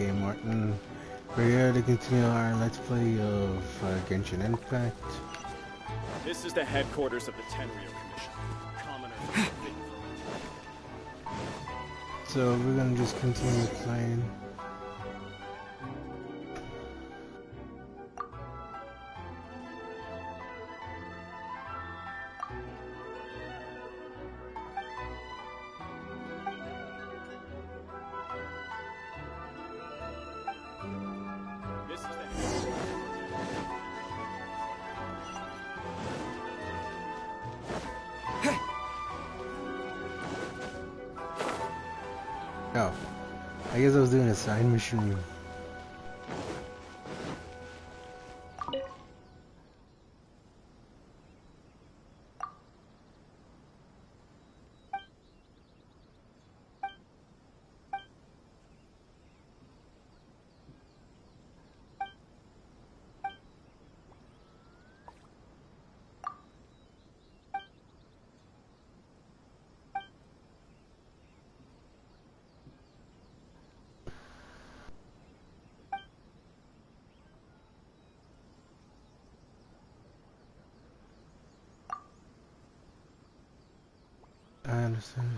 Okay, Martin. We're here to continue our Let's Play of Genshin Impact. This is the headquarters of the Tenryo Commission. Commoners. So we're gonna just continue playing. Oh, I guess I was doing a side mission. I understand.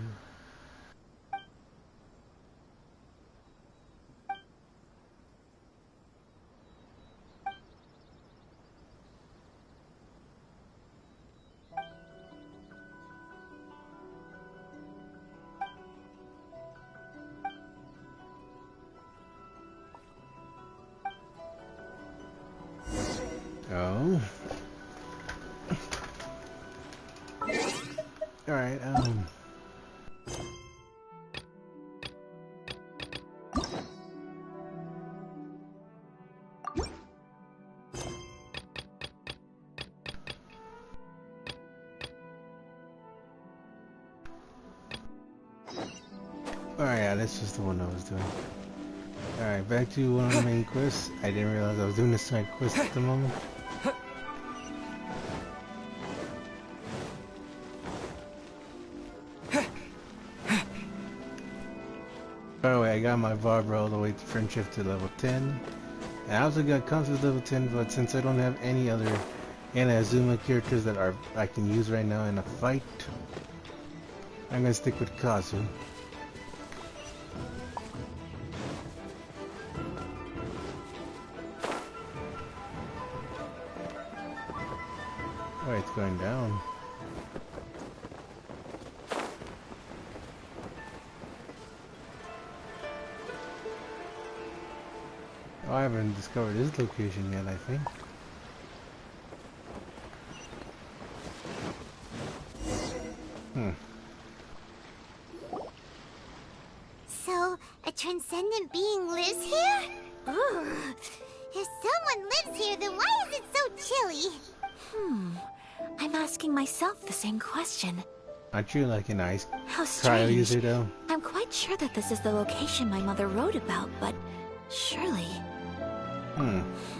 Oh. Alright, Alright, yeah, that's just the one I was doing. Alright, back to one of the main quests. I didn't realize I was doing a side quest at the moment. By the way, I got my Barbara all the way to friendship to level 10. And I also got conflict level 10, but since I don't have any other Azuma characters that I can use right now in a fight, I'm gonna stick with Kazu. Oh, it's going down. Oh, I haven't discovered this location yet, I think. So, a transcendent being lives here? Ooh. If someone lives here, then why is it so chilly? I'm asking myself the same question. Aren't you like an ice How cryo strange. user though? I'm quite sure that this is the location my mother wrote about, but surely...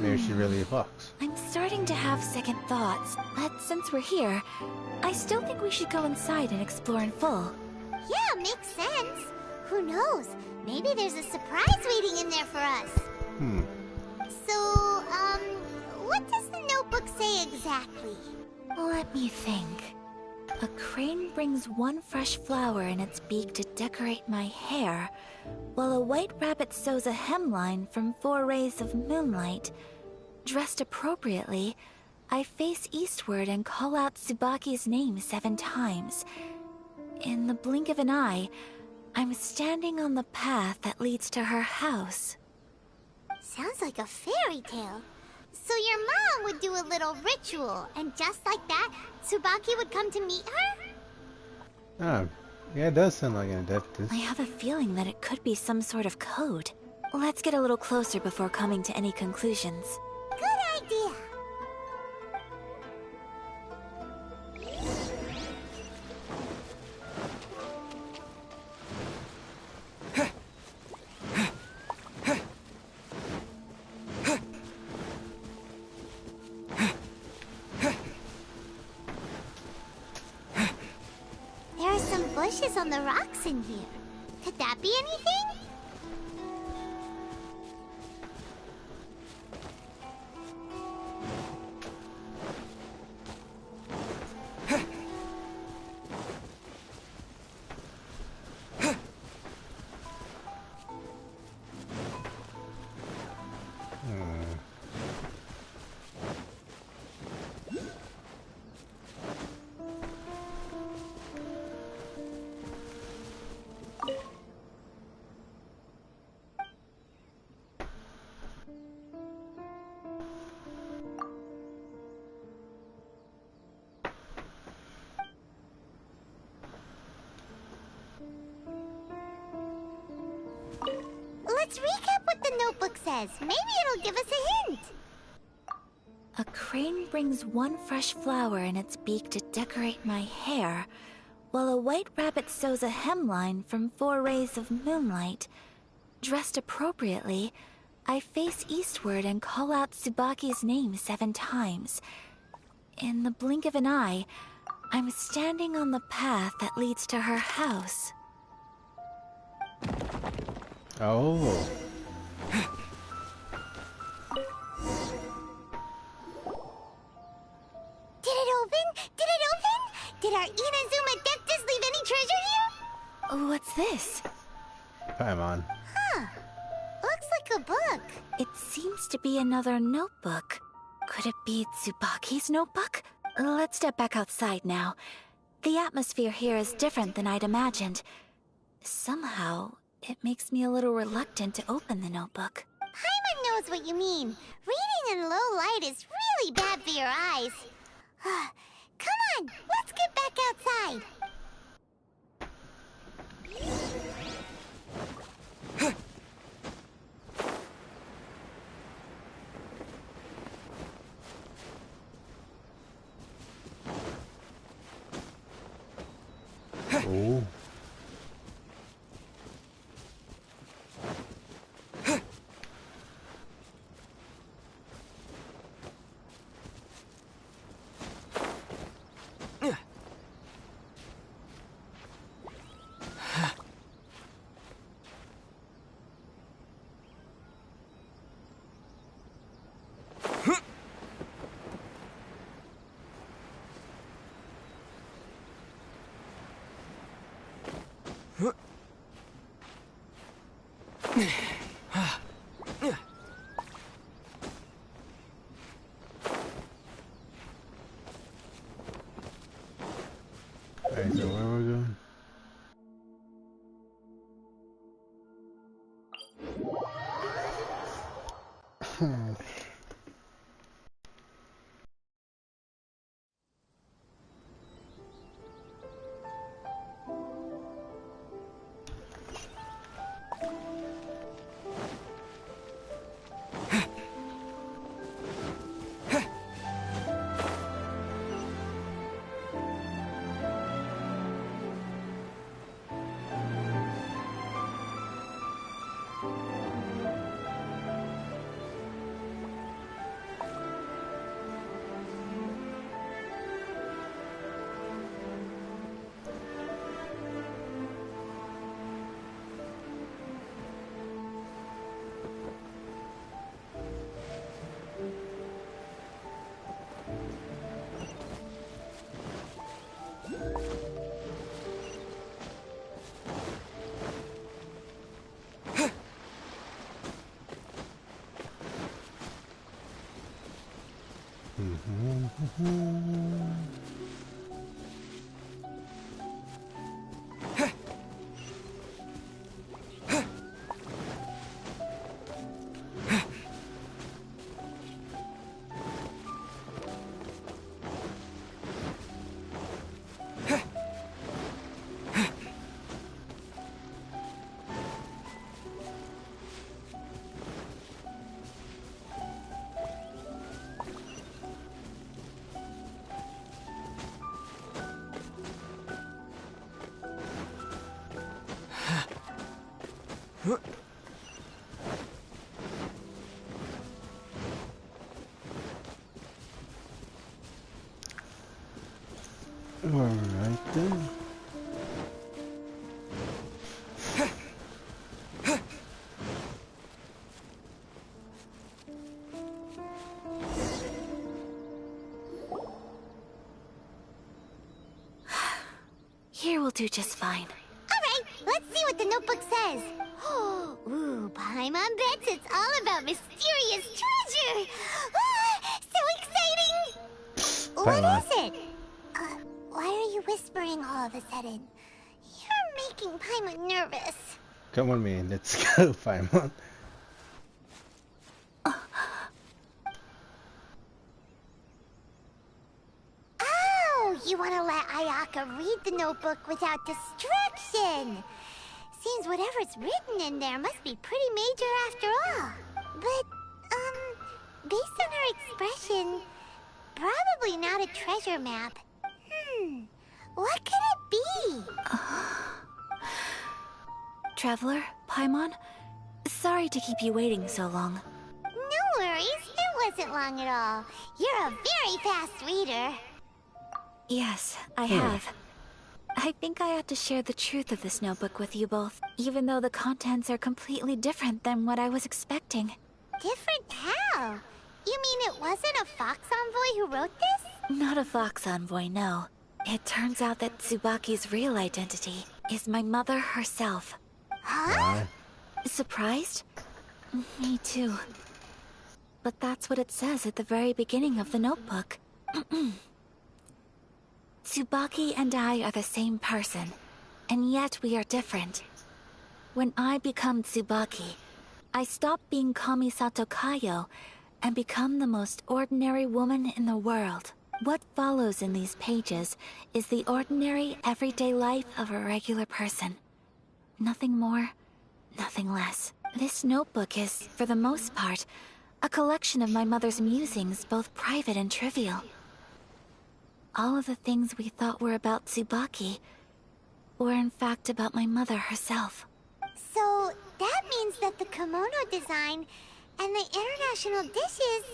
Maybe she's really a fox. I'm starting to have second thoughts, but since we're here, I still think we should go inside and explore in full. Yeah, makes sense. Who knows? Maybe there's a surprise waiting in there for us. So, what does the notebook say exactly? Let me think. A crane brings one fresh flower in its beak to decorate my hair, while a white rabbit sews a hemline from 4 rays of moonlight. Dressed appropriately, I face eastward and call out Tsubaki's name 7 times. In the blink of an eye, I'm standing on the path that leads to her house. Sounds like a fairy tale. So your mom would do a little ritual, and just like that, Tsubaki would come to meet her? Oh, yeah, it does sound like an adeptus. I have a feeling that it could be some sort of code. Let's get a little closer before coming to any conclusions. Good idea. There are some bushes on the rocks in here. Could that be anything? notebook says. Maybe it'll give us a hint. A crane brings one fresh flower in its beak to decorate my hair, while a white rabbit sews a hemline from 4 rays of moonlight. Dressed appropriately, I face eastward and call out Tsubaki's name 7 times. In the blink of an eye, I'm standing on the path that leads to her house. Oh. Did it open? Did it open? Did our Inazuma Dectus leave any treasure here? What's this? Paimon. Huh. Looks like a book. It seems to be another notebook. Could it be Tsubaki's notebook? Let's step back outside now. The atmosphere here is different than I'd imagined. Somehow, it makes me a little reluctant to open the notebook. Paimon knows what you mean. Reading in low light is really bad for your eyes. Come on, let's get back outside. Oh. Alright, so where we're going? Alright then. Here will do just fine. Alright, let's see what the notebook says. Ooh, Paimon bets it's all about mysterious treasure. So exciting! What is it? Why are you whispering all of a sudden? You're making Paimon nervous. Come on, man. Let's go, Paimon. Oh, you want to let Ayaka read the notebook without distraction. seems whatever's written in there must be pretty major after all. But, based on her expression, probably not a treasure map. What could it be? Traveler, Paimon, sorry to keep you waiting so long. No worries, it wasn't long at all. You're a very fast reader. Yes, I have. I think I ought to share the truth of this notebook with you both, even though the contents are completely different than what I was expecting. Different how? You mean it wasn't a Fox Envoy who wrote this? Not a Fox Envoy, no. It turns out that Tsubaki's real identity is my mother herself. Huh? Surprised? Me too. But that's what it says at the very beginning of the notebook. Tsubaki and I are the same person, and yet we are different. When I become Tsubaki, I stop being Kamisato Kayo and become the most ordinary woman in the world. What follows in these pages is the ordinary, everyday life of a regular person. Nothing more, nothing less. This notebook is, for the most part, a collection of my mother's musings, both private and trivial. All of the things we thought were about Tsubaki were in fact about my mother herself. So, that means that the kimono design and the international dishes...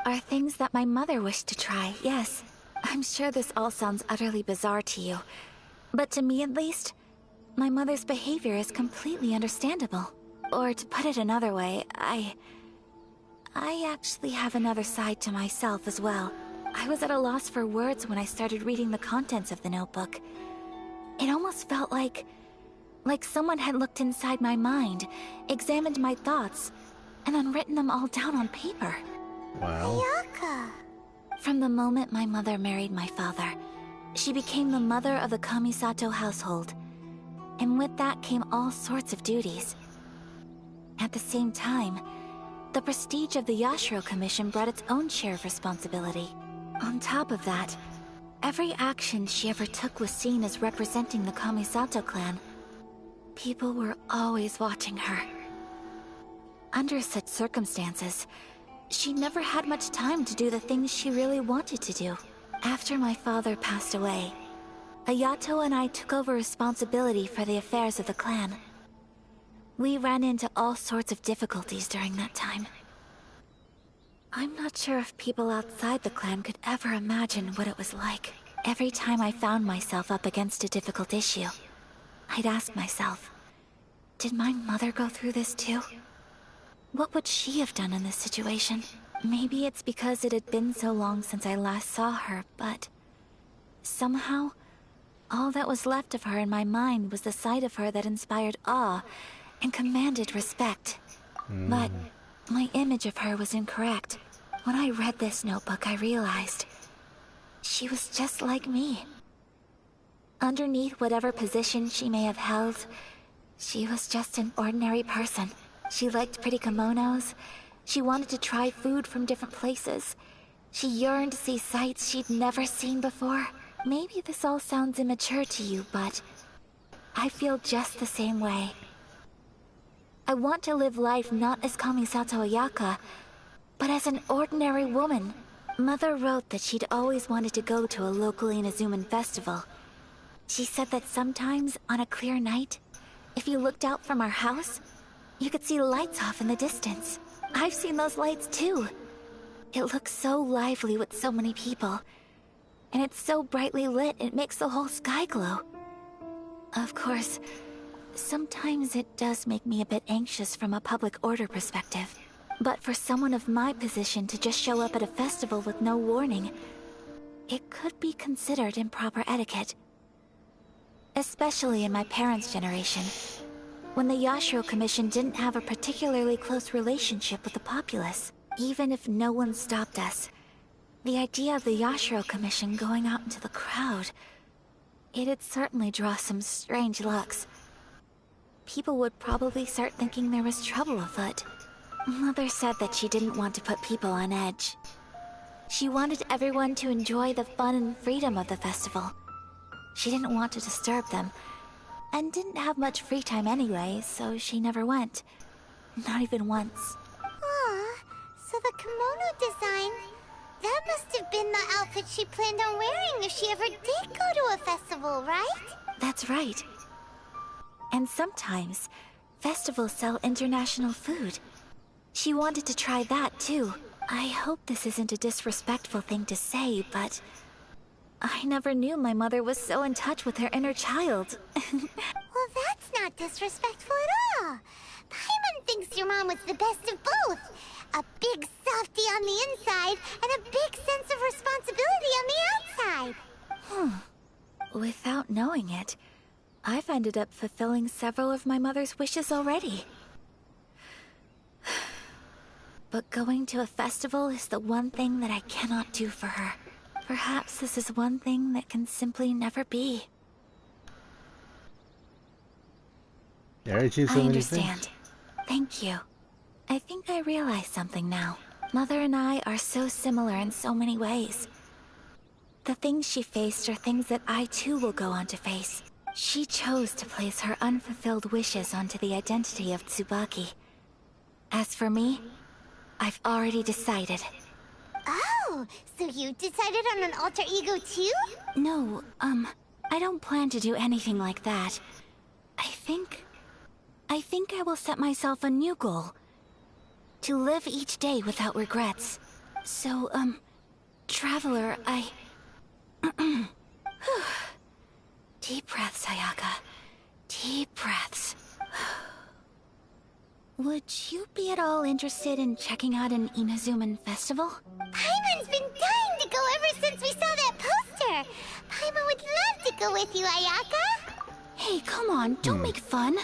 are things that my mother wished to try, yes. I'm sure this all sounds utterly bizarre to you. But to me at least, my mother's behavior is completely understandable. Or to put it another way, I actually have another side to myself as well. I was at a loss for words when I started reading the contents of the notebook. It almost felt like someone had looked inside my mind, examined my thoughts, and then written them all down on paper. Wow. Ayaka. From the moment my mother married my father, she became the mother of the Kamisato household. And with that came all sorts of duties. At the same time, the prestige of the Yashiro Commission brought its own share of responsibility. On top of that, every action she ever took was seen as representing the Kamisato clan. People were always watching her. Under such circumstances, she never had much time to do the things she really wanted to do. After my father passed away, Ayato and I took over responsibility for the affairs of the clan. We ran into all sorts of difficulties during that time. I'm not sure if people outside the clan could ever imagine what it was like. Every time I found myself up against a difficult issue, I'd ask myself, did my mother go through this too? What would she have done in this situation? Maybe it's because it had been so long since I last saw her, but somehow, all that was left of her in my mind was the side of her that inspired awe and commanded respect. But my image of her was incorrect. When I read this notebook, I realized she was just like me. Underneath whatever position she may have held, she was just an ordinary person. She liked pretty kimonos. She wanted to try food from different places. She yearned to see sights she'd never seen before. Maybe this all sounds immature to you, but I feel just the same way. I want to live life not as Kamisato Ayaka, but as an ordinary woman. Mother wrote that she'd always wanted to go to a local Inazuman festival. She said that sometimes, on a clear night, if you looked out from our house, you could see lights off in the distance. I've seen those lights too. It looks so lively with so many people. And it's so brightly lit, it makes the whole sky glow. Of course, sometimes it does make me a bit anxious from a public order perspective. But for someone of my position to just show up at a festival with no warning, it could be considered improper etiquette. Especially in my parents' generation, when the Yashiro Commission didn't have a particularly close relationship with the populace. Even if no one stopped us, the idea of the Yashiro Commission going out into the crowd, it'd certainly draw some strange looks. People would probably start thinking there was trouble afoot. Mother said that she didn't want to put people on edge. She wanted everyone to enjoy the fun and freedom of the festival. She didn't want to disturb them, and didn't have much free time anyway, so she never went. Not even once. Aw, so the kimono design, that must have been the outfit she planned on wearing if she ever did go to a festival, right? That's right. And sometimes, festivals sell international food. She wanted to try that too. I hope this isn't a disrespectful thing to say, but I never knew my mother was so in touch with her inner child. Well, that's not disrespectful at all. Paimon thinks your mom was the best of both. A big softie on the inside and a big sense of responsibility on the outside. Without knowing it, I've ended up fulfilling several of my mother's wishes already. But going to a festival is the one thing that I cannot do for her. Perhaps this is one thing that can simply never be. Yeah, I choose so I many understand. things. Thank you. I think I realize something now. Mother and I are so similar in so many ways. The things she faced are things that I too will go on to face. She chose to place her unfulfilled wishes onto the identity of Tsubaki. As for me, I've already decided. Oh, so you decided on an alter ego too? No, I don't plan to do anything like that. I think I will set myself a new goal. To live each day without regrets. So, Traveler, Deep breaths, Ayaka. Deep breaths. Would you be at all interested in checking out an Inazuman festival? Paimon's been dying to go ever since we saw that poster. Paimon would love to go with you, Ayaka. Hey, come on, don't make fun.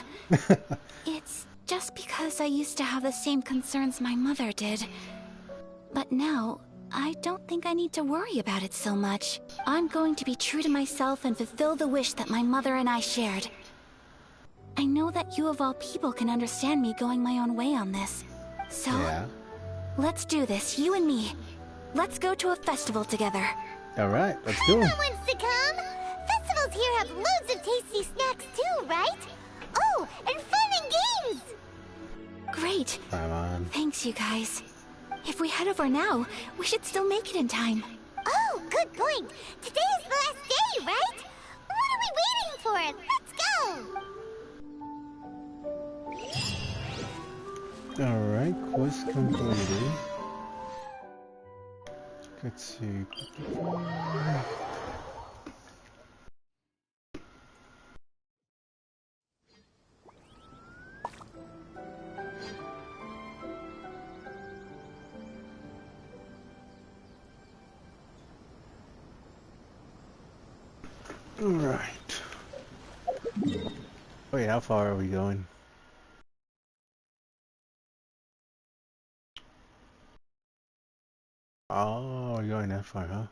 It's just because I used to have the same concerns my mother did. But now, I don't think I need to worry about it so much. I'm going to be true to myself and fulfill the wish that my mother and I shared. I know that you of all people can understand me going my own way on this. So, Yeah. let's do this, you and me. Let's go to a festival together. Alright, let's go. Paimon wants to come. Festivals here have loads of tasty snacks too, right? Oh, and fun and games! Great. Come on. Thanks, you guys. If we head over now, we should still make it in time. Oh, good point. Today is the last day, right? What are we waiting for? Let's go! Alright, quest completed. Let's see. Alright. Wait, how far are we going? Oh, we're going that far, huh?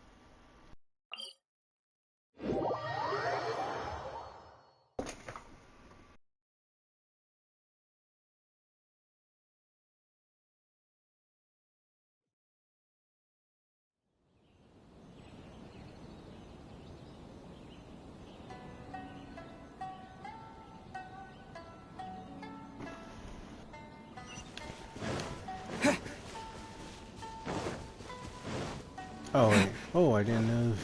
Oh, wait. Oh, I didn't know.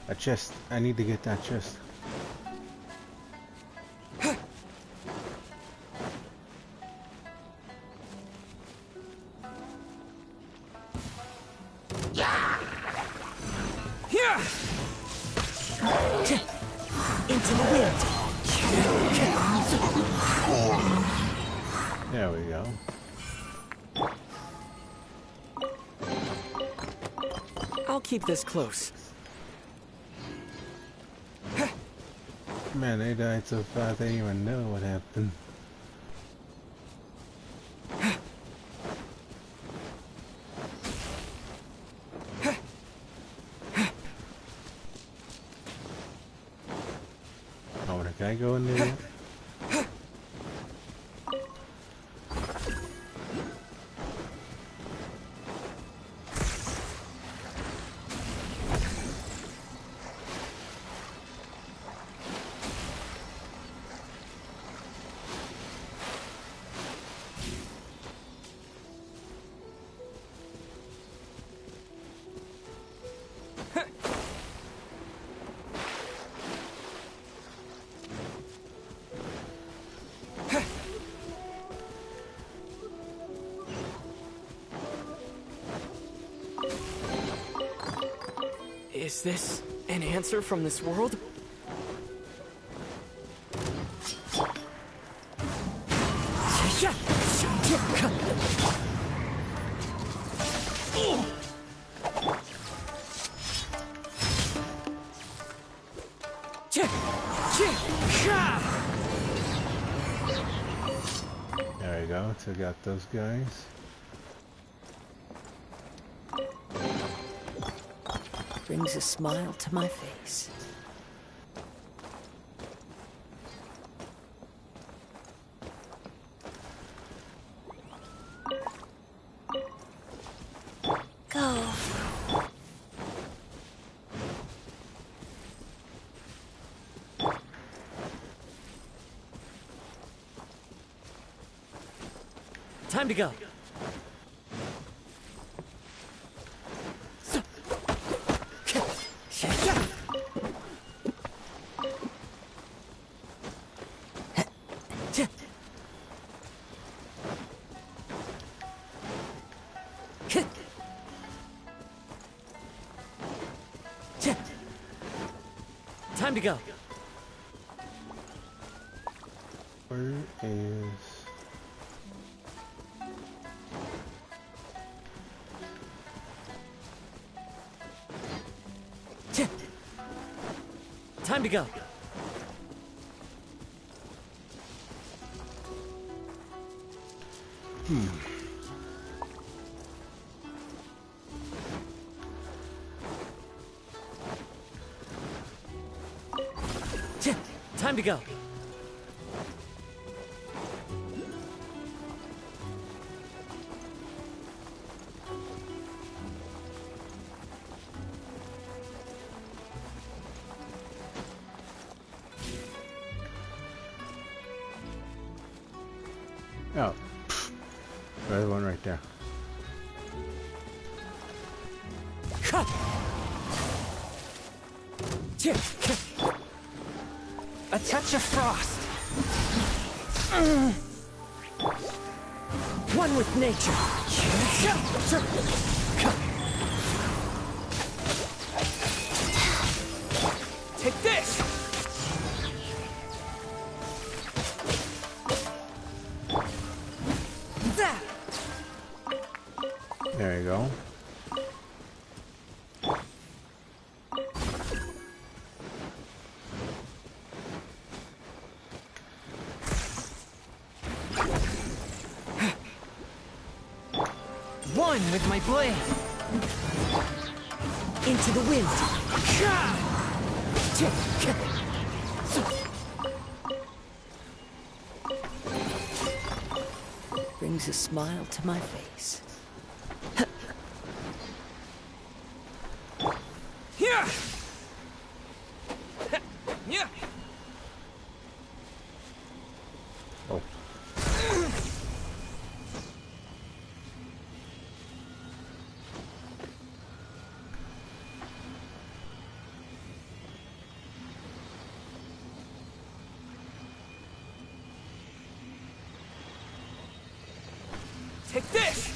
A chest. I need to get that chest. Into the wind. There we go. I'll keep this close. Man, they died so fast they didn't even know what happened. Oh, can I go in there? Is this an answer from this world? There we go. Took out those guys. Brings a smile to my face. Go. Time to go. Time to go. Where is... Time to go. Time to go. Oh. There's one right there. A touch of frost. One with nature. Take this. There you go. One with my blade. Into the wind. Brings a smile to my face. Here. Yeah. Oh. Take this!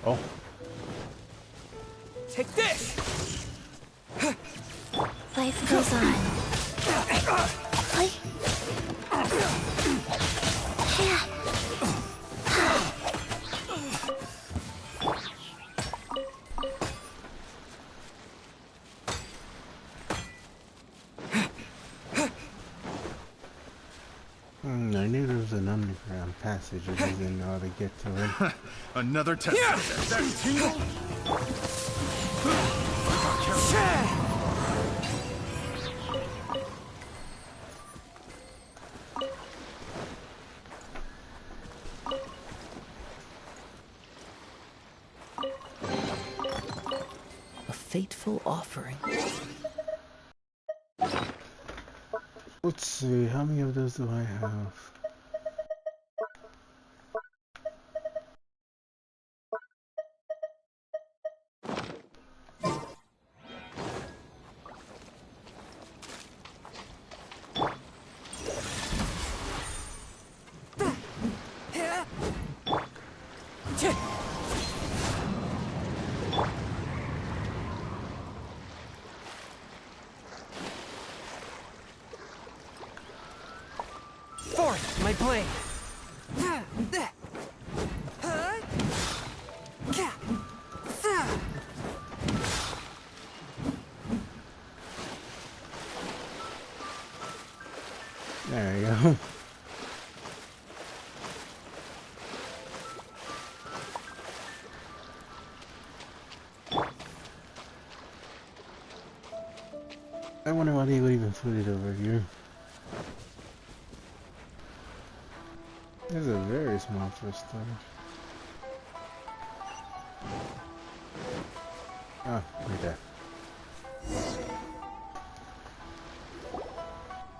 Oh. Take this! Life goes on. I knew there was an underground passage. I just didn't know how to get to it. Another test. That tingle. fateful offering. Let's see, how many of those do I have? Forth, my blade! There you go. I wonder why they would even put it over here. There's a very small first time. Oh, right there.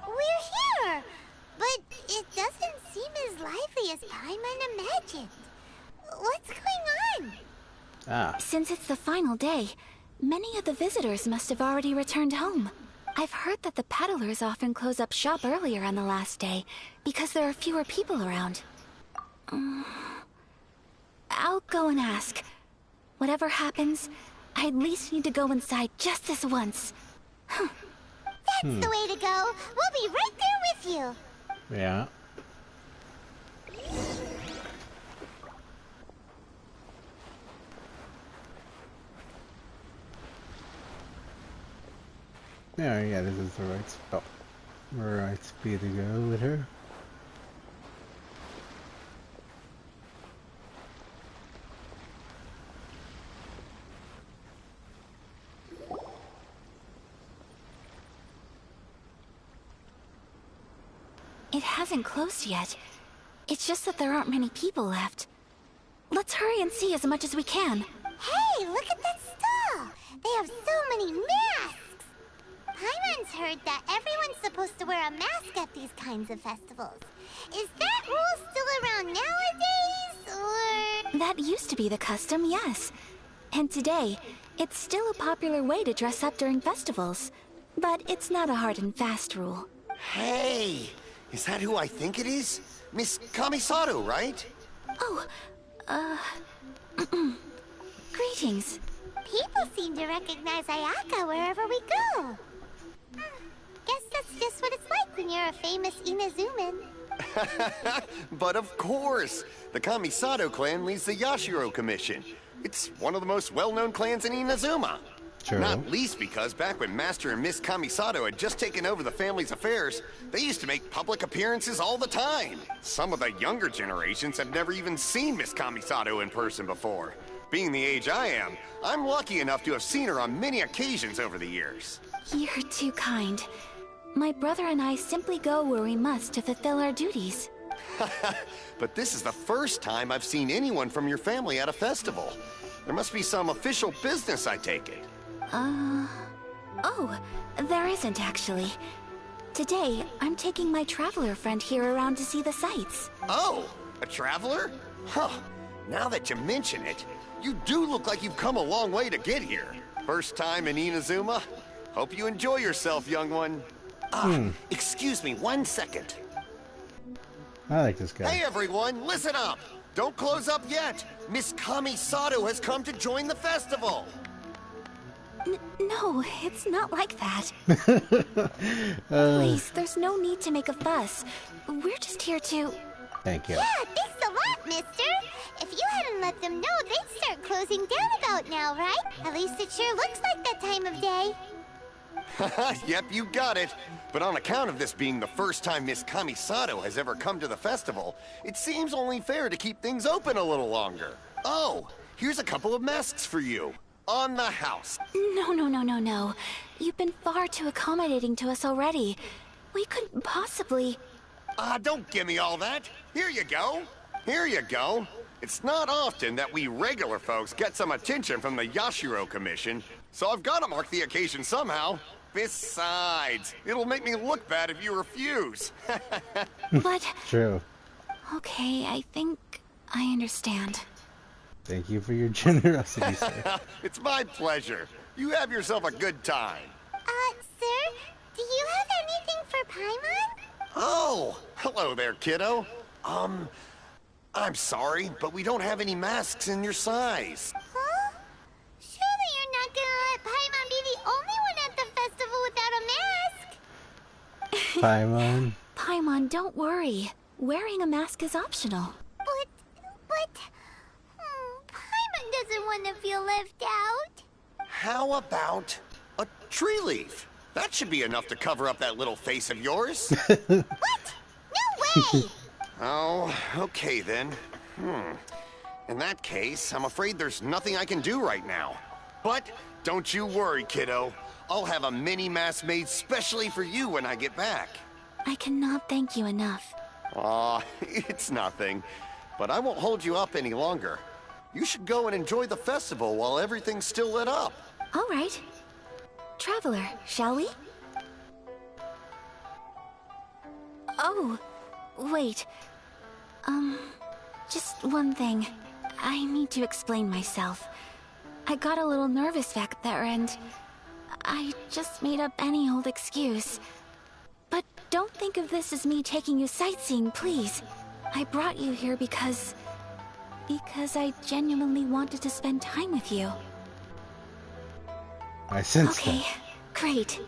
We're here! But it doesn't seem as lively as Paimon imagined. What's going on? Ah, Since it's the final day, many of the visitors must have already returned home. I've heard that the peddlers often close up shop earlier on the last day because there are fewer people around. I'll go and ask. Whatever happens, I at least need to go inside just this once. That's the way to go. We'll be right there with you. yeah. Yeah, this is the right spot. Right speed to go with her. It hasn't closed yet. It's just that there aren't many people left. Let's hurry and see as much as we can. Hey, look at that stall. They have so many masks. Paimon's heard that everyone's supposed to wear a mask at these kinds of festivals. Is that rule still around nowadays, or...? That used to be the custom, yes. And today, it's still a popular way to dress up during festivals. But it's not a hard and fast rule. Hey! Is that who I think it is? Miss Kamisato, right? Oh, greetings. People seem to recognize Ayaka wherever we go. Guess that's just what it's like when you're a famous Inazuman. But of course! The Kamisato clan leads the Yashiro Commission. It's one of the most well-known clans in Inazuma. Sure. Not least because back when Master and Miss Kamisato had just taken over the family's affairs, they used to make public appearances all the time. Some of the younger generations have never even seen Miss Kamisato in person before. Being the age I am, I'm lucky enough to have seen her on many occasions over the years. You're too kind. My brother and I simply go where we must to fulfill our duties. But this is the first time I've seen anyone from your family at a festival. There must be some official business, I take it. Oh, there isn't actually. Today, I'm taking my traveler friend here around to see the sights. Oh, a traveler? Huh. Now that you mention it, you do look like you've come a long way to get here. First time in Inazuma? Hope you enjoy yourself, young one. Excuse me 1 second. I like this guy. Hey everyone, listen up! Don't close up yet! Miss Kamisato has come to join the festival! No, it's not like that. Please, there's no need to make a fuss. We're just here to... Thank you. Yeah, thanks a lot, mister. If you hadn't let them know, they'd start closing down about now, right? At least it sure looks like that time of day. Yep, you got it. But on account of this being the first time Miss Kamisato has ever come to the festival, it seems only fair to keep things open a little longer. Oh, here's a couple of masks for you. On the house. No. You've been far too accommodating to us already. We couldn't possibly... Don't give me all that. Here you go. Here you go. It's not often that we regular folks get some attention from the Yashiro Commission. so I've got to mark the occasion somehow. Besides, it'll make me look bad if you refuse. But... True. Okay, I think I understand. Thank you for your generosity, sir. It's my pleasure. You have yourself a good time. Sir, do you have anything for Paimon? Oh, hello there, kiddo. I'm sorry, but we don't have any masks in your size. Huh? Surely you're not gonna let Paimon be the only one at the festival without a mask? Paimon. Paimon, don't worry. Wearing a mask is optional. But... Paimon doesn't want to feel left out. How about a tree leaf? That should be enough to cover up that little face of yours. What? No way! Oh, okay then. In that case, I'm afraid there's nothing I can do right now. But don't you worry, kiddo. I'll have a mini mask made specially for you when I get back. I cannot thank you enough. Aw, it's nothing. But I won't hold you up any longer. You should go and enjoy the festival while everything's still lit up. All right. Traveler, shall we? Oh, wait. Just one thing. I need to explain myself. I got a little nervous back there and I just made up any old excuse. But don't think of this as me taking you sightseeing, please. I brought you here because I genuinely wanted to spend time with you. I sense Okay, that. great.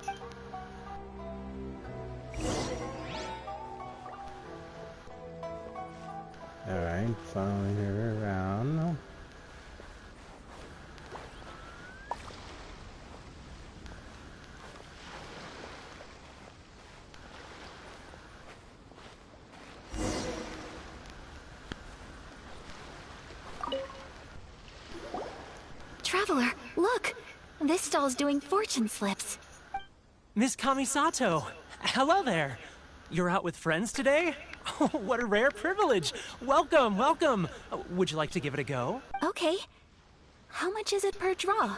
Alright, following her around. Traveler, look! This stall's doing fortune slips. Miss Kamisato, hello there. You're out with friends today? Oh, what a rare privilege. Welcome, welcome. Would you like to give it a go? Okay. How much is it per draw?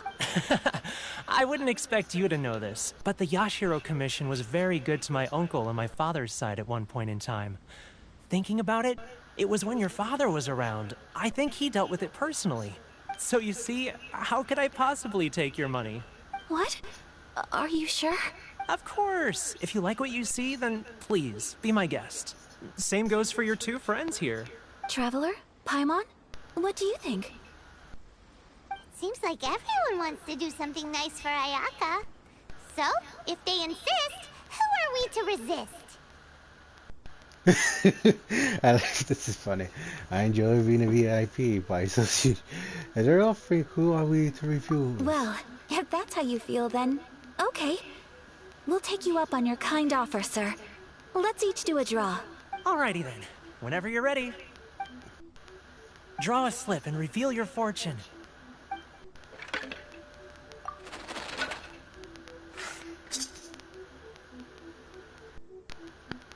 I wouldn't expect you to know this, but the Yashiro Commission was very good to my uncle on my father's side at one point in time. Thinking about it, it was when your father was around. I think he dealt with it personally. So you see, how could I possibly take your money? What? Are you sure? Of course. If you like what you see, then please, be my guest. Same goes for your two friends here. Traveler? Paimon? What do you think? Seems like everyone wants to do something nice for Ayaka. So, if they insist, who are we to resist? This is funny. I enjoy being a VIP by association. They're all free. Who are we to refuse? Well, if that's how you feel, then okay. We'll take you up on your kind offer, sir. Let's each do a draw. Alrighty then. Whenever you're ready. Draw a slip and reveal your fortune.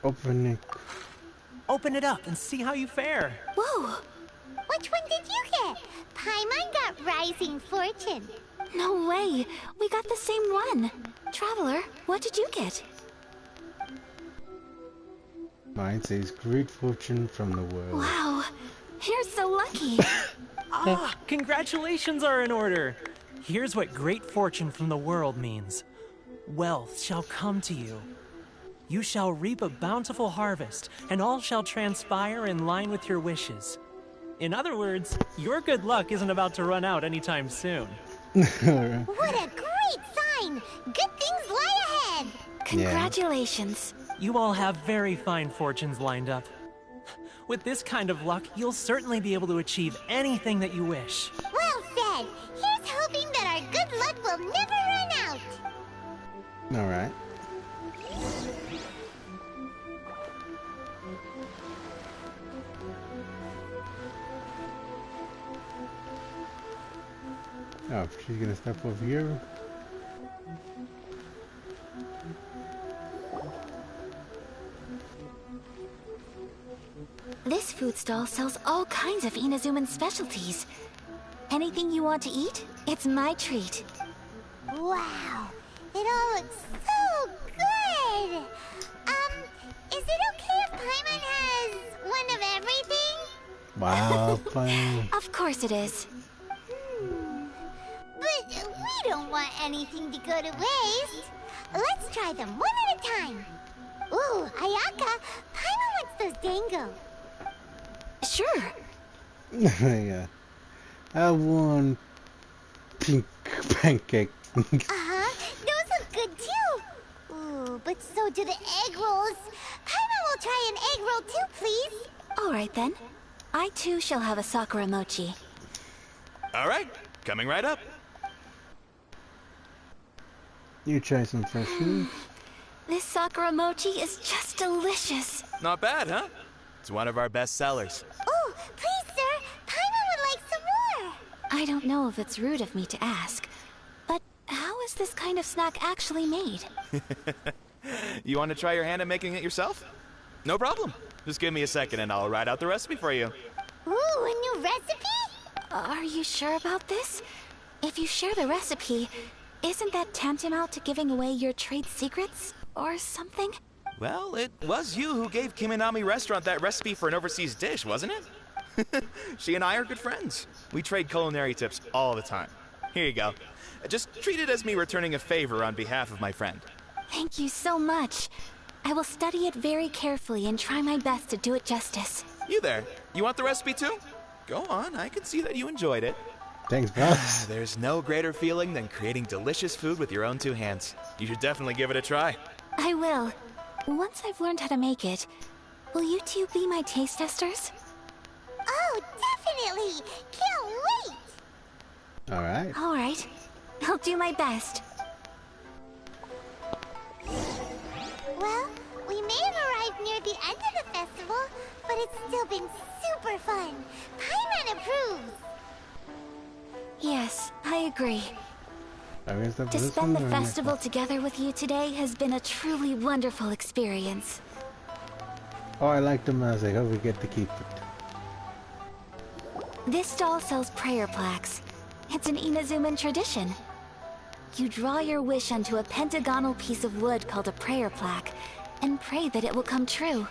Open it. Open it up and see how you fare. Whoa! Which one did you get? Paimon got Rising Fortune. No way! We got the same one! Traveler, what did you get? Mine says great fortune from the world. Wow! You're so lucky! Ah, congratulations are in order. Here's what great fortune from the world means. Wealth shall come to you. You shall reap a bountiful harvest, and all shall transpire in line with your wishes. In other words, your good luck isn't about to run out anytime soon. What a great sign! Good things lie ahead! Congratulations! You all have very fine fortunes lined up. With this kind of luck, you'll certainly be able to achieve anything that you wish. Well said! Here's hoping that our good luck will never run out! Alright. Oh, she's gonna step over here. This food stall sells all kinds of Inazuman specialties. Anything you want to eat, it's my treat. Wow, it all looks so good. Is it okay if Paimon has one of everything? Wow, fine. Of course it is. But we don't want anything to go to waste. Let's try them one at a time. Ooh, Ayaka, Paimon wants those dango. Sure. Yeah. I have one pink pancake. Uh-huh, those look good too. Ooh, but so do the egg rolls. Paimon will try an egg roll too, please. All right then. I too shall have a Sakura mochi. All right, coming right up. You try some fresh food. This Sakura mochi is just delicious. Not bad, huh? It's one of our best sellers. Oh, please, sir. Paimon would like some more. I don't know if it's rude of me to ask, but how is this kind of snack actually made? You want to try your hand at making it yourself? No problem. Just give me a second and I'll write out the recipe for you. Ooh, a new recipe? Are you sure about this? If you share the recipe, isn't that tantamount to giving away your trade secrets or something? Well, it was you who gave Kiminami Restaurant that recipe for an overseas dish, wasn't it? She and I are good friends. We trade culinary tips all the time. Here you go. Just treat it as me returning a favor on behalf of my friend. Thank you so much. I will study it very carefully and try my best to do it justice. You there. You want the recipe too? Go on, I can see that you enjoyed it. Thanks, boss. There's no greater feeling than creating delicious food with your own two hands. You should definitely give it a try. I will. Once I've learned how to make it, will you two be my taste testers? Oh, definitely. Can't wait. All right. All right. I'll do my best. Well, we may have arrived near the end of the festival, but it's still been super fun. Paimon approves. Yes, I agree. To To spend the festival together with you today has been a truly wonderful experience. Oh, I like the music. I hope we get to keep it. This stall sells prayer plaques. It's an Inazuman tradition. You draw your wish onto a pentagonal piece of wood called a prayer plaque, and pray that it will come true.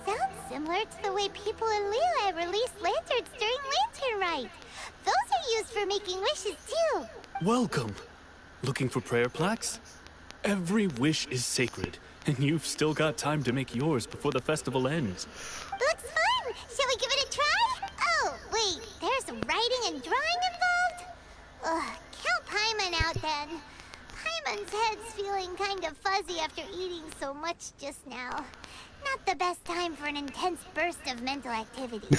Sounds similar to the way people in Liyue release lanterns during Lantern Rite. Those are used for making wishes too. Welcome. Looking for prayer plaques? Every wish is sacred, and you've still got time to make yours before the festival ends. Looks fun! Shall we give it a try? Oh, wait, there's writing and drawing involved? Ugh, count Paimon out then. Paimon's head's feeling kind of fuzzy after eating so much just now. Not the best time for an intense burst of mental activity.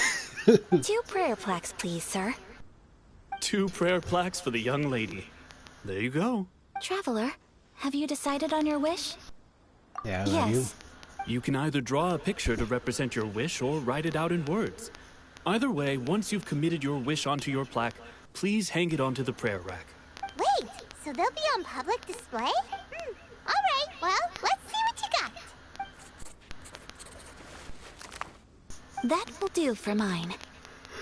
2 prayer plaques, please, sir. 2 prayer plaques for the young lady. There you go. Traveler, have you decided on your wish? Yeah, Yes. You can either draw a picture to represent your wish or write it out in words. Either way, once you've committed your wish onto your plaque, please hang it onto the prayer rack. Wait, so they'll be on public display? Alright, well, let's see what you got. That will do for mine.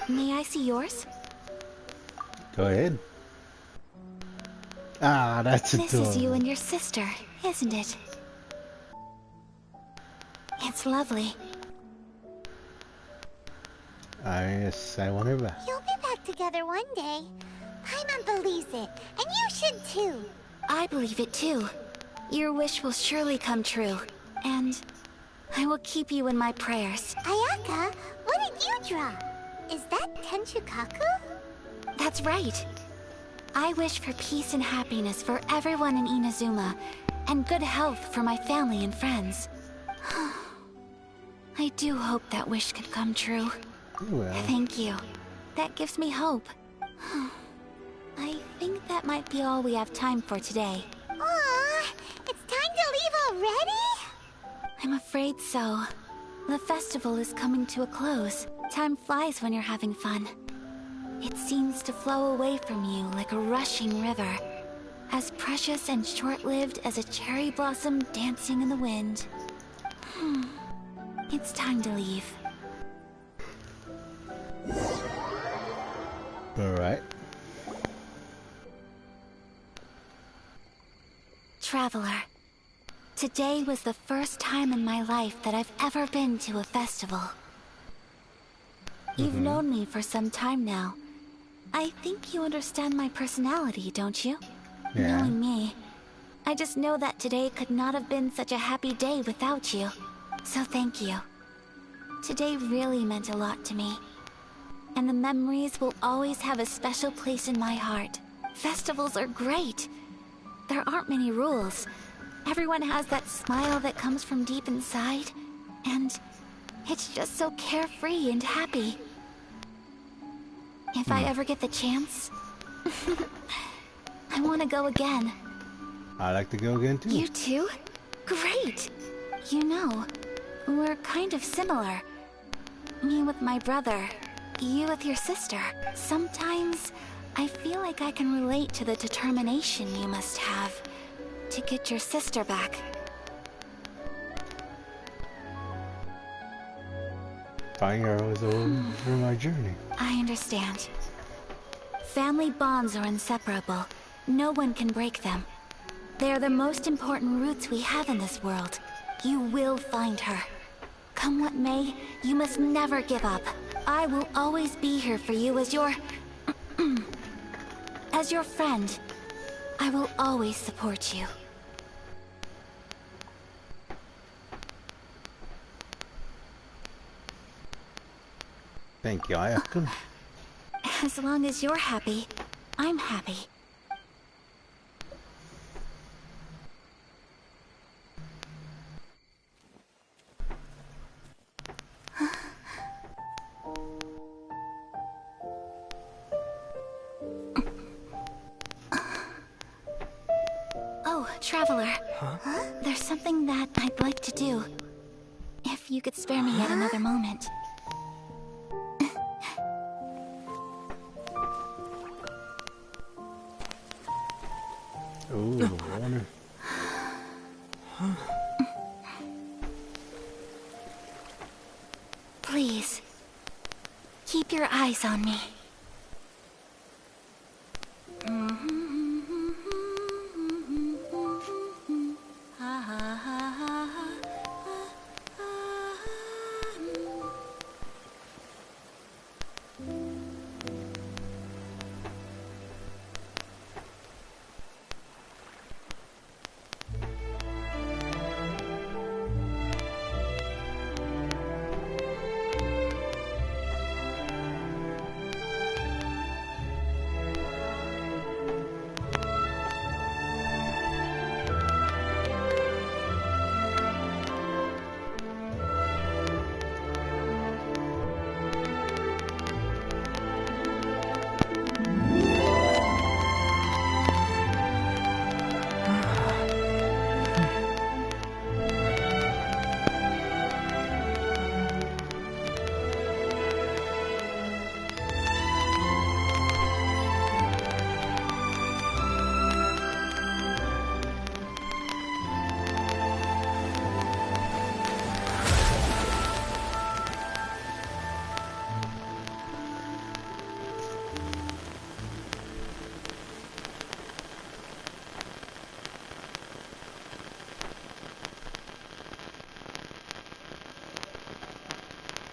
May I see yours? Go ahead. Ah, that's This is you adorable. and your sister, isn't it? It's lovely. Yes, I want her back. You'll be back together one day. Paimon believes it, and you should too. I believe it too. Your wish will surely come true, and I will keep you in my prayers. Ayaka, what did you draw? Is that Tenchukaku? That's right. I wish for peace and happiness for everyone in Inazuma, and good health for my family and friends. I do hope that wish can come true. Well, Thank you. That gives me hope. I think that might be all we have time for today. Aw, it's time to leave already? I'm afraid so. The festival is coming to a close. Time flies when you're having fun. It seems to flow away from you like a rushing river, as precious and short-lived as a cherry blossom dancing in the wind. It's time to leave. alright. Traveler, today was the first time in my life that I've ever been to a festival. You've known me for some time now. I think you understand my personality, don't you? Yeah. Knowing me, I just know that today could not have been such a happy day without you. So thank you. Today really meant a lot to me. And the memories will always have a special place in my heart. Festivals are great. There aren't many rules. Everyone has that smile that comes from deep inside. And it's just so carefree and happy. If I ever get the chance, I want to go again. I'd like to go again too. You too? Great! You know, we're kind of similar. Me with my brother, you with your sister. Sometimes I feel like I can relate to the determination you must have to get your sister back. Finding her was over my journey. I understand. Family bonds are inseparable. No one can break them. They are the most important roots we have in this world. You will find her. Come what may, you must never give up. I will always be here for you as your... as your friend. I will always support you. Thank you, Ayaka. As long as you're happy, I'm happy. Oh, Traveler. There's something that I'd like to do. If you could spare me yet another moment. Ooh, I wonder. Please, keep your eyes on me.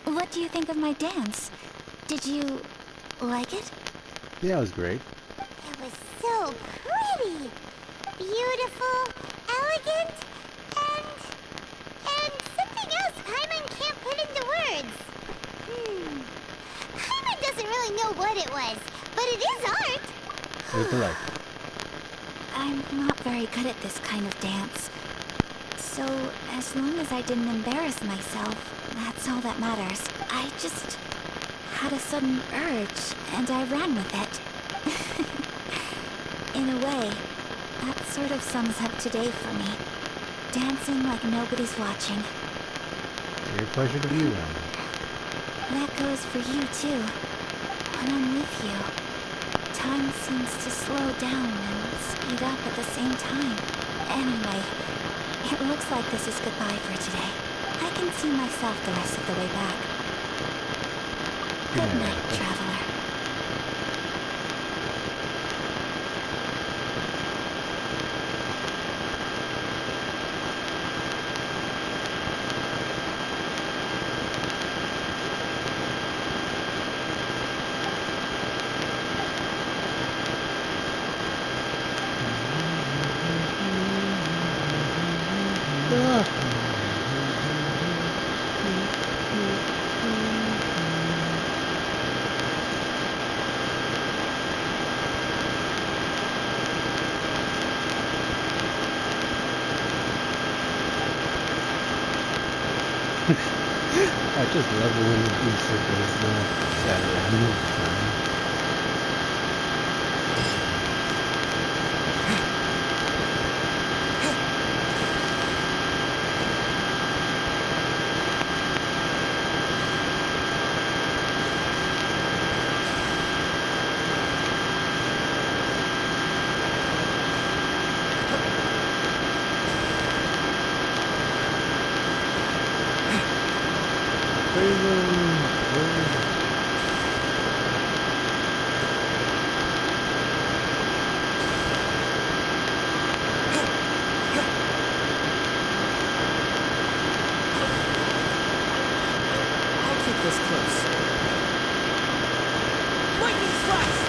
What do you think of my dance? Did you like it? Yeah, it was great. It was so pretty, beautiful, elegant, and something else Paimon can't put into words. Paimon doesn't really know what it was, but it is art. What do you like? I'm not very good at this kind of dance. So, as long as I didn't embarrass myself, that's all that matters. I just had a sudden urge, and I ran with it. In a way, that sort of sums up today for me. Dancing like nobody's watching. Your pleasure to view them. That goes for you, too. When I'm with you, time seems to slow down and speed up at the same time. Anyway, it looks like this is goodbye for today. I can see myself the rest of the way back. Good night, Traveler. I just love it when it do circles though. That random time. This close. Lightning flash!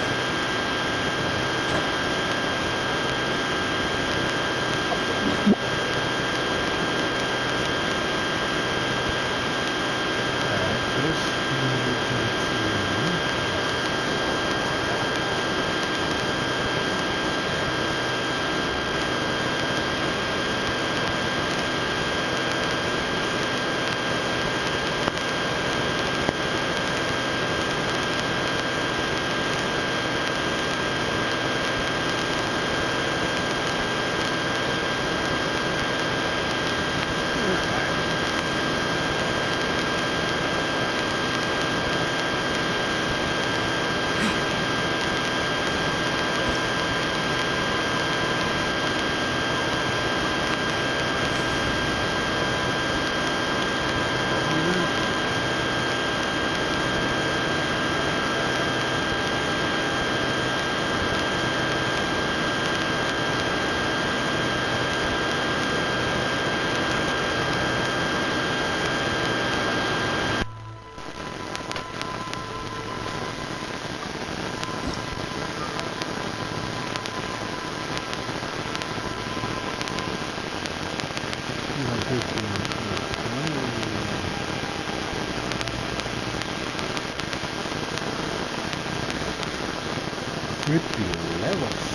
Trippy levels.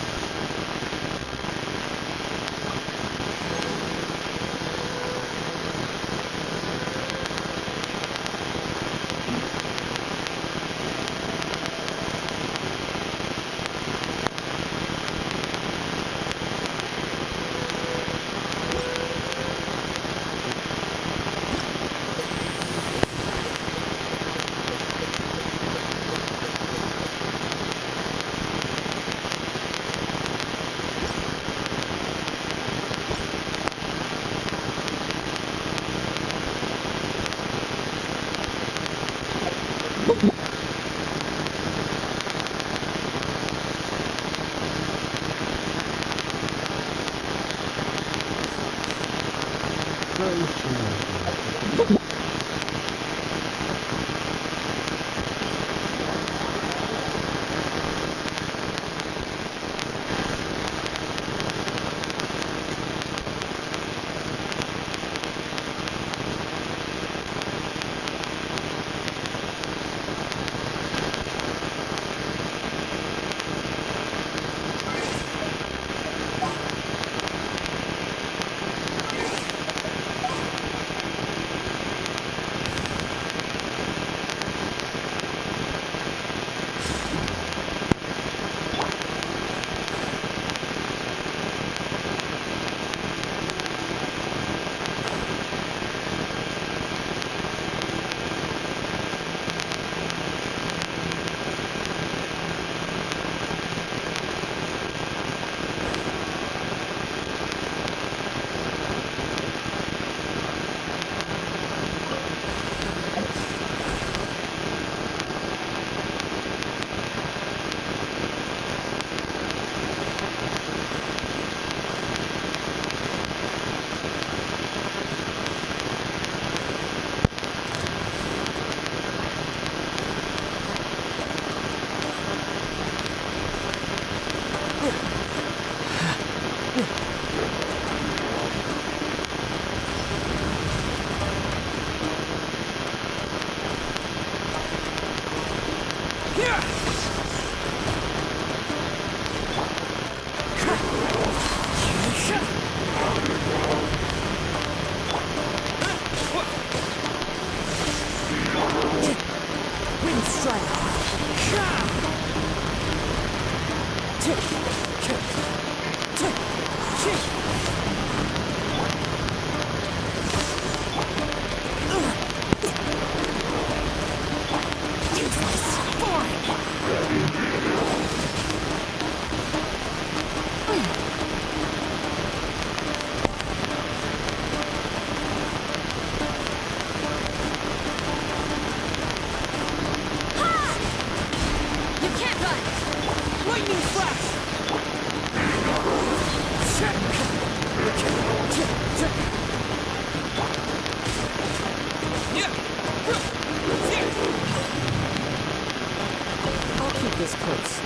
I'll keep this close.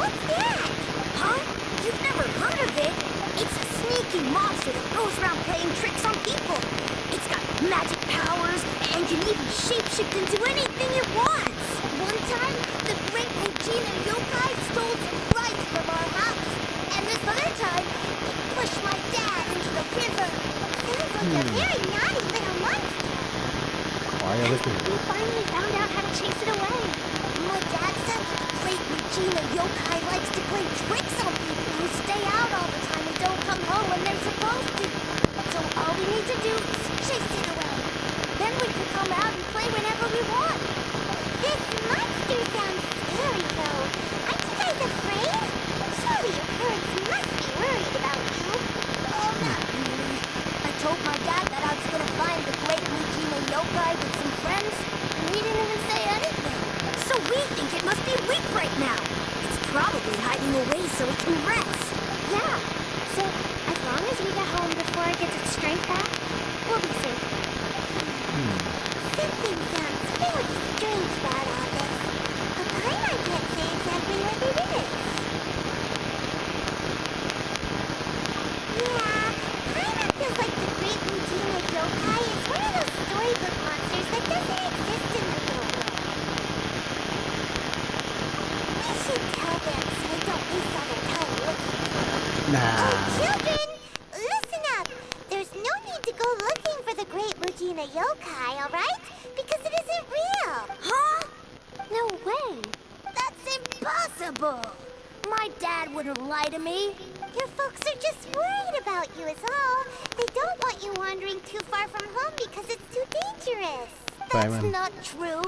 What's that? Huh? You've never heard of it? It's a sneaky monster that goes around playing tricks on people. It's got magic powers and can even shapeshift into anything it wants. One time, the great Regina yokai stole some rice from our house. And this other time, it pushed my dad into the river. Sounds like a very naughty little monster. Why are you looking at We me? finally found out how to chase it away. My dad said the great Regina yokai likes to play tricks on people who stay out all the time and don't come home when they're supposed to. So all we need to do is chase it away. Then we can come out and play whenever we want. This monster sounds scary, though. Aren't you guys afraid? Surely your parents must be worried about you. Oh, not really. I told my dad that I was gonna find the great Regina yokai with some friends, and he didn't even say anything. So we think it must be weak right now. It's probably hiding away so it can rest. Yeah. So as long as we get home before it gets its strength back, we'll be safe. Something sounds very strange about all this. But Paimon can't say exactly what it is. Yeah, Paimon feels like the great Regina yokai is one of those storybook monsters that doesn't exist in the real world. We should tell them so they don't waste all their time looking for it. Nah. Oh, children! Listen up! There's no need to go looking for the great Regina yokai, alright? Because it isn't real! Huh? No way! That's impossible! My dad wouldn't lie to me. Your folks are just worried about you is all. They don't want you wandering too far from home because it's too dangerous. That's Paimon. not true.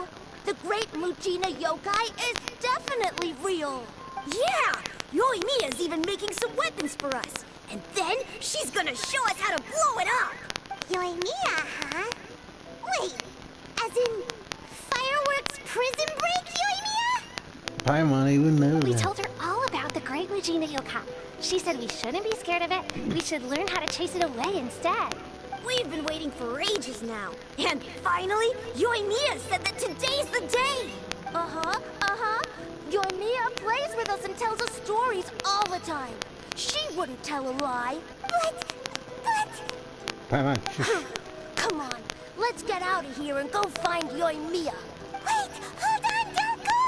The great Regina yokai is definitely real. Yeah! Yoimiya's even making some weapons for us. And then she's gonna show us how to blow it up! Yoimiya, huh? Wait, as in fireworks prison break, Yoimiya? Paimon even know We that. told her all about the great Regina yokai. She said we shouldn't be scared of it. We should learn how to chase it away instead. We've been waiting for ages now. And finally, Yoimiya said that today's the day! Uh-huh. Yoimiya plays with us and tells us stories all the time. She wouldn't tell a lie. But... Paimon, shush. Come on, let's get out of here and go find Yoimiya. Wait, hold on, don't go!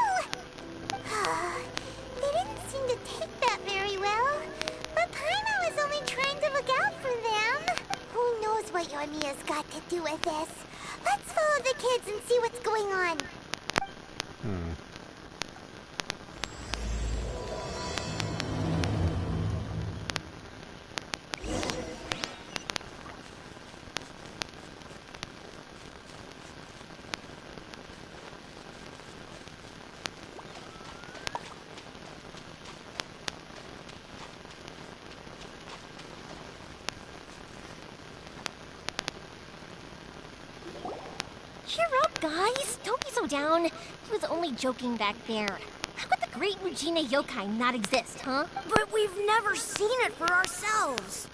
They didn't seem to take that very well. But Paimon was only trying to look out for them. Who knows what Yoimiya's got to do with this? Let's follow the kids and see what's going on. Cheer up, guys. Don't be so down. He was only joking back there. How could the great Regina yokai not exist, huh? But we've never seen it for ourselves.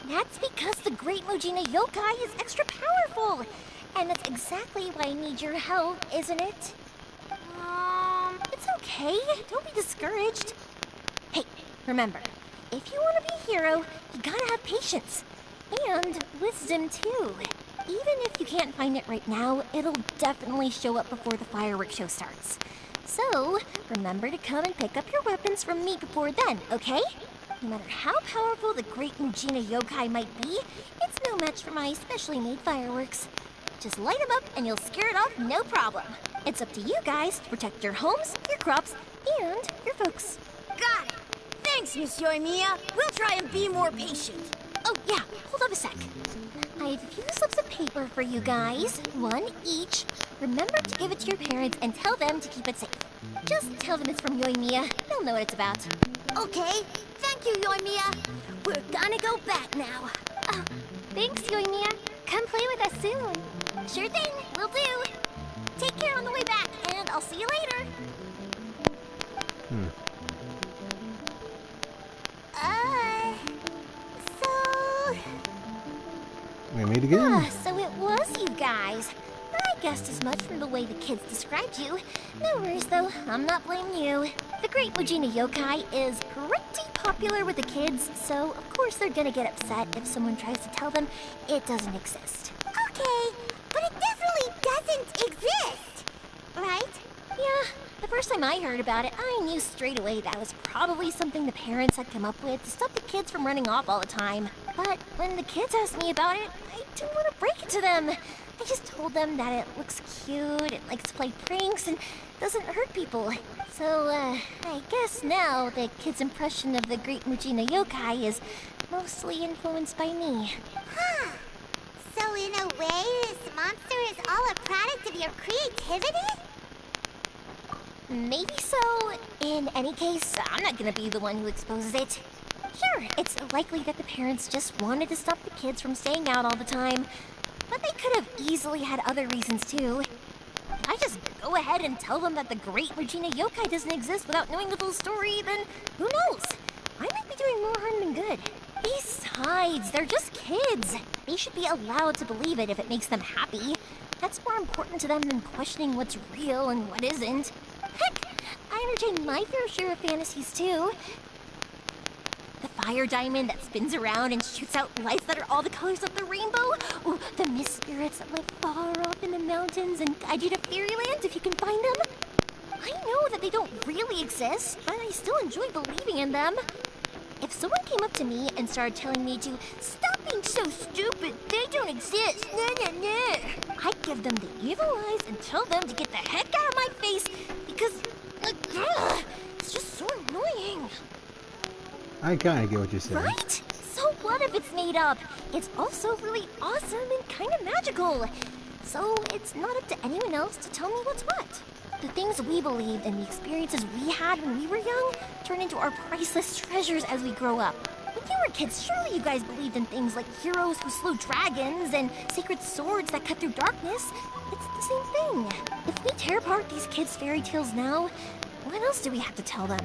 That's because the great Regina yokai is extra powerful. And that's exactly why I need your help, isn't it? It's okay. Don't be discouraged. Hey, remember, if you want to be a hero, you gotta have patience. And wisdom, too. Even if you can't find it right now, it'll definitely show up before the fireworks show starts. So, remember to come and pick up your weapons from me before then, okay? No matter how powerful the great Regina yokai might be, it's no match for my specially made fireworks. Just light them up and you'll scare it off no problem. It's up to you guys to protect your homes, your crops, and your folks. Got it. Thanks, Miss Yoimiya. We'll try and be more patient. Oh, yeah, hold on a sec. I have a few slips of paper for you guys, one each. Remember to give it to your parents and tell them to keep it safe. Just tell them it's from Yoimiya. They'll know what it's about. Okay, thank you, Yoimiya. We're gonna go back now. Oh, thanks, Yoimiya. Come play with us soon. Sure thing, will do. Take care on the way back, and I'll see you later. So... We meet again. So it was you guys. I guessed as much from the way the kids described you. No worries, though. I'm not blaming you. The Great Mujina Yokai is pretty popular with the kids, so of course they're gonna get upset if someone tries to tell them it doesn't exist. Okay, but it definitely doesn't exist, right? Yeah, the first time I heard about it, I knew straight away that was probably something the parents had come up with to stop the kids from running off all the time. But when the kids asked me about it, I didn't want to break it to them. I just told them that it looks cute, it likes to play pranks, and doesn't hurt people. So, I guess now the kids' impression of the Great Mujina Yokai is mostly influenced by me. Huh. So in a way, this monster is all a product of your creativity? Maybe so. In any case, I'm not gonna be the one who exposes it. Sure, it's likely that the parents just wanted to stop the kids from staying out all the time, but they could have easily had other reasons too. If I just go ahead and tell them that the Great Mujina Yokai doesn't exist without knowing the full story, then who knows? I might be doing more harm than good. Besides, they're just kids. They should be allowed to believe it if it makes them happy. That's more important to them than questioning what's real and what isn't. Heck, I entertain my fair share of fantasies too. The fire diamond that spins around and shoots out lights that are all the colors of the rainbow. Ooh, the mist spirits that live far off in the mountains and guide you to fairyland if you can find them. I know that they don't really exist, but I still enjoy believing in them. If someone came up to me and started telling me to stop being so stupid, they don't exist, nah. I'd give them the evil eyes and tell them to get the heck out of my face because, it's just so annoying. I kind of get what you're saying. Right? So what if it's made up? It's also really awesome and kind of magical. So it's not up to anyone else to tell me what's what. The things we believed and the experiences we had when we were young turn into our priceless treasures as we grow up. When you were kids, surely you guys believed in things like heroes who slew dragons and sacred swords that cut through darkness. It's the same thing. If we tear apart these kids' fairy tales now, what else do we have to tell them?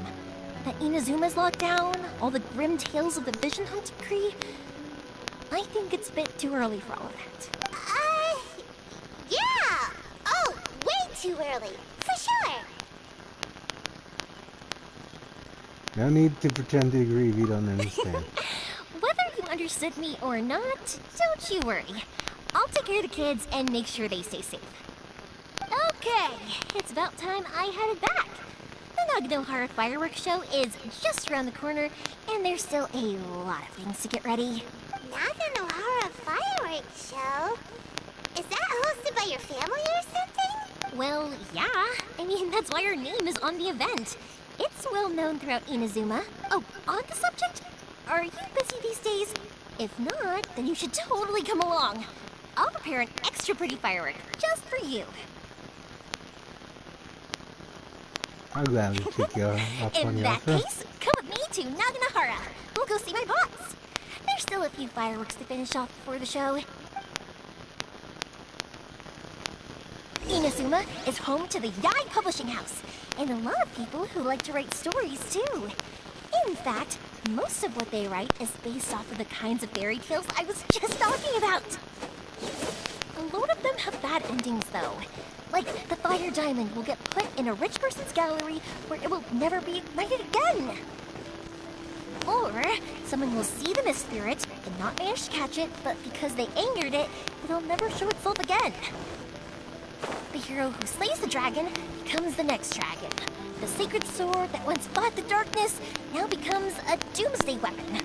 That Inazuma's locked down? All the grim tales of the Vision Hunt decree? I think it's a bit too early for all of that. Yeah! Oh, way too early. For sure. No need to pretend to agree if you don't understand. Whether you understood me or not, don't you worry. I'll take care of the kids and make sure they stay safe. Okay, it's about time I headed back. The Naganohara fireworks show is just around the corner, and there's still a lot of things to get ready. Naganohara fireworks show? Is that hosted by your family or something? Well, yeah. I mean, that's why our name is on the event. It's well known throughout Inazuma. Oh, on the subject, are you busy these days? If not, then you should totally come along. I'll prepare an extra pretty firework just for you. I'll gladly take you up on In your that offer. case, come with me to Naganohara. We'll go see my boss. There's still a few fireworks to finish off before the show. Inazuma is home to the Yai Publishing House, and a lot of people who like to write stories too. In fact, most of what they write is based off of the kinds of fairy tales I was just talking about. A lot of them have bad endings though. Like, the fire diamond will get put in a rich person's gallery where it will never be ignited again. Or, someone will see the mist spirit and not manage to catch it, but because they angered it, it'll never show itself again. The hero who slays the dragon becomes the next dragon. The sacred sword that once fought the darkness now becomes a doomsday weapon.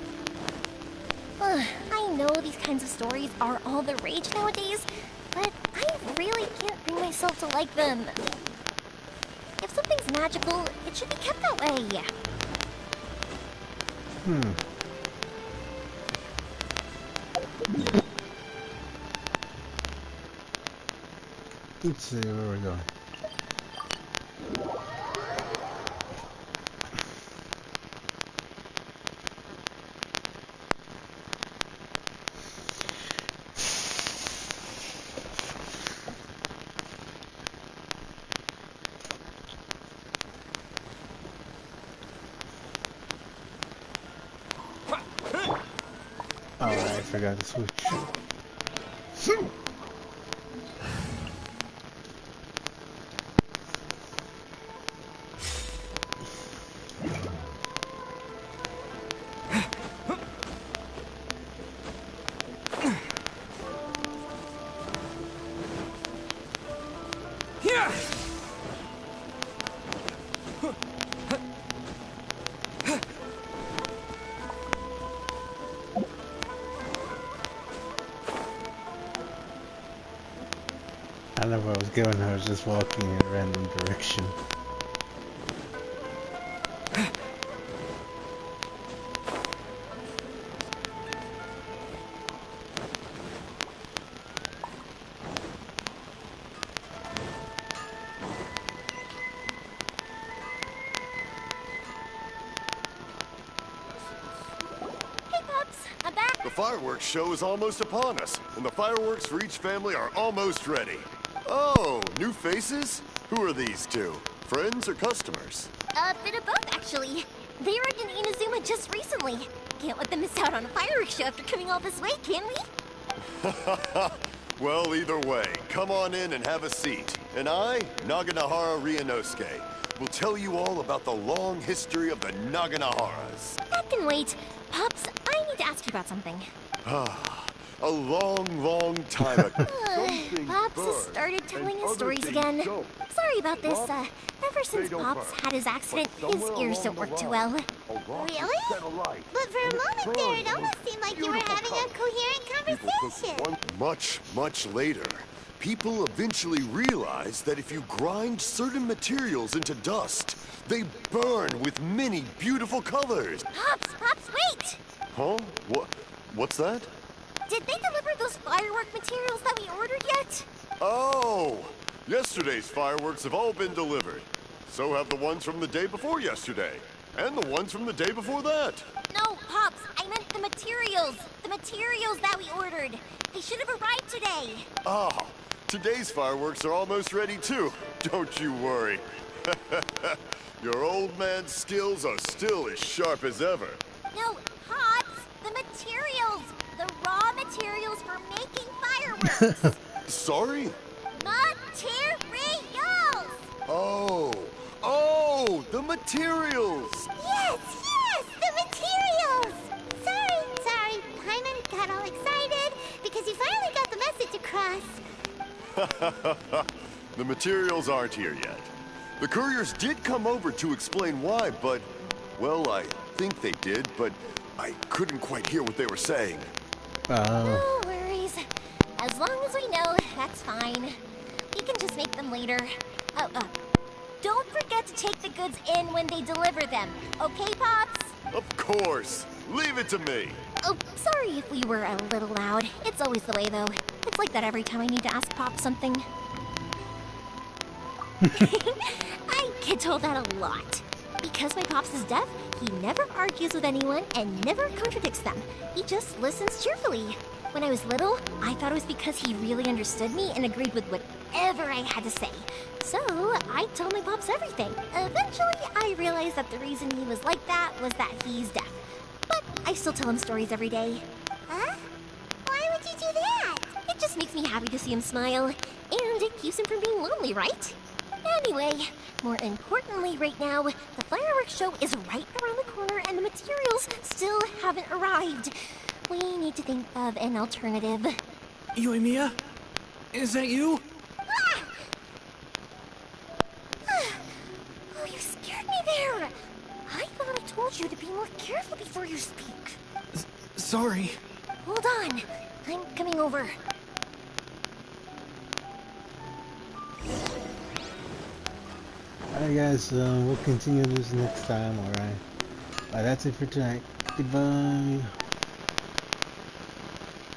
I know these kinds of stories are all the rage nowadays, but I really can't bring myself to like them. If something's magical, it should be kept that way. Let's see where we're going. Oh, I forgot to switch. good when I was just walking in a random direction. Hey, Pups, I'm back. The fireworks show is almost upon us, and the fireworks for each family are almost ready. Oh, new faces? Who are these two? Friends or customers? A bit of both, actually. They arrived in Inazuma just recently. Can't let them miss out on a fireworks show after coming all this way, can we? Well, either way, come on in and have a seat. And I, Naganahara Ryunosuke, will tell you all about the long history of the Naganaharas. That can wait. Pups, I need to ask you about something. A long, long time ago. Pops has started telling his stories again. Sorry about this. Ever since Pops had his accident, his ears don't work too well. Really? But for a moment there, it almost seemed like you were having a coherent conversation. Much, much later, people eventually realized that if you grind certain materials into dust, they burn with many beautiful colors. Pops, wait! Huh? What's that? Did they deliver those firework materials that we ordered yet? Oh! Yesterday's fireworks have all been delivered. So have the ones from the day before yesterday. And the ones from the day before that. No, Pops, I meant the materials. The materials that we ordered. They should have arrived today. Ah, today's fireworks are almost ready too. Don't you worry. Your old man's skills are still as sharp as ever. No, Pops, the materials. The raw materials for making fireworks. Sorry? Materials! Oh, the materials! Yes, the materials! Sorry, Paimon got all excited because he finally got the message across. The materials aren't here yet. The couriers did come over to explain why, but, well, I think they did, but I couldn't quite hear what they were saying. No worries. As long as we know, that's fine. We can just make them later. Don't forget to take the goods in when they deliver them. Okay, Pops? Of course. Leave it to me. Oh, sorry if we were a little loud. It's always the way, though. It's like that every time I need to ask Pop something. I get told that a lot. Because my Pops is deaf, he never argues with anyone and never contradicts them. He just listens cheerfully. When I was little, I thought it was because he really understood me and agreed with whatever I had to say. So, I told my Pops everything. Eventually, I realized that the reason he was like that was that he's deaf. But I still tell him stories every day. Huh? Why would you do that? It just makes me happy to see him smile. And it keeps him from being lonely, right? Anyway, more importantly right now, the fireworks show is right around the corner and the materials still haven't arrived. We need to think of an alternative. Yoimiya? Is that you? Ah! Oh, you scared me there! I thought I told you to be more careful before you speak. Sorry. Hold on. I'm coming over. Alright guys, we'll continue this next time, alright? That's it for tonight. Goodbye.